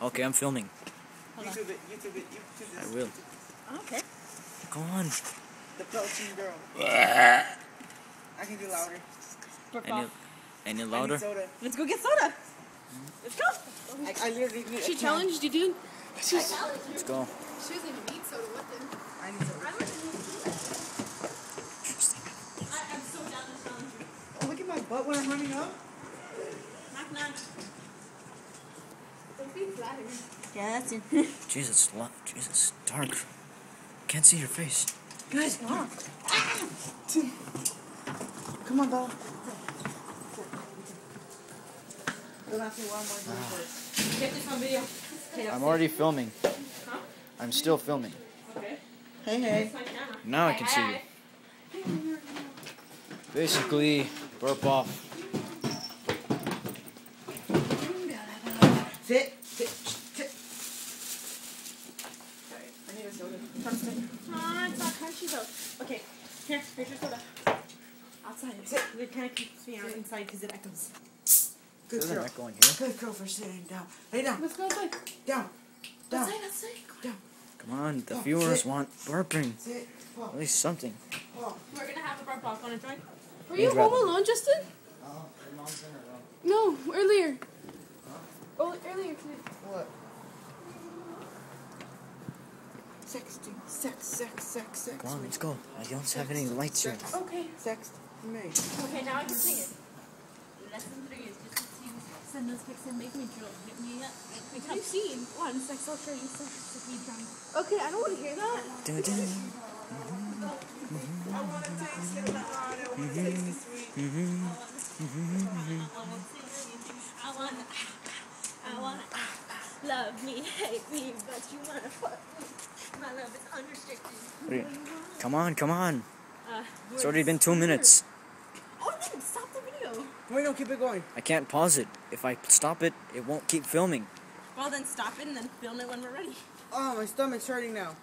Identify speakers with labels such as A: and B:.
A: Okay, I'm filming.
B: YouTube it, YouTube it, YouTube
A: I
B: this.
A: will.
C: Okay.
A: Go on.
B: The protein girl. I can do louder.
A: Any
B: I
A: louder?
B: need soda.
C: Let's go get soda. Let's go.
B: I literally need
C: She
B: a can.
C: challenged you, dude.
A: Let's go.
D: She doesn't even need soda. What the?
B: I need soda.
C: I'm so down to challenge you.
B: Oh, look at my butt when I'm running up.
C: Knock, knock.
D: Don't be flattered.
C: Yeah, that's it.
A: Jesus, Jesus, dark. Can't see your face.
B: Guys, come on. Come on, Bella. Don't ask me what I'm doing first.
C: Get this on video.
A: I'm already filming.
C: Huh?
A: I'm still filming.
C: Okay.
B: Hey, hey.
C: It's my camera.
A: Now I can see you. Basically, burp off.
B: Sit, sit, sit. Sorry, I need a soda.
C: It's not crunchy though. Okay, here's your soda. Outside.
B: Sit.
C: It kind of keeps me out inside because it echoes.
B: Good
A: There's an
B: girl.
A: echo in here.
B: Good girl for sitting down. Lay down.
D: Let's go outside.
B: Down. Down.
D: Outside.
B: Down.
A: Come on, the
B: Oh,
A: viewers
B: sit.
A: want burping.
B: Sit.
A: At
B: Oh.
A: least something.
B: Oh.
C: We're gonna have the burp off. Wanna join?
D: Were you
A: I'd rather-
D: home alone, Justin?
B: Oh, your mom's in her room.
D: No, earlier. Oh, earlier today.
B: What? Sexting. Sex.
A: Come on, let's go. I don't have any lights here.
D: Okay.
B: Sext me.
C: Okay, now I can sing it. Lesson 3 is just to send those pics and make me drill. Hit me up. Make me
D: What have you seen?
C: once. I'll show you some to be drunk.
D: Okay, I don't want to hear that.
A: Dun-dun.
B: I want to taste it hard. I want to taste the sweet.
C: I wanna love me, hate me, but you wanna fuck me. My love is unrestricted.
A: Come on.
C: Uh,
A: It's already been 2 minutes.
C: Oh, then stop the video.
B: Wait, no, keep it going.
A: I can't pause it. If I stop it, it won't keep filming.
C: Well, then stop it and then film it when we're ready.
B: Oh, my stomach's hurting now.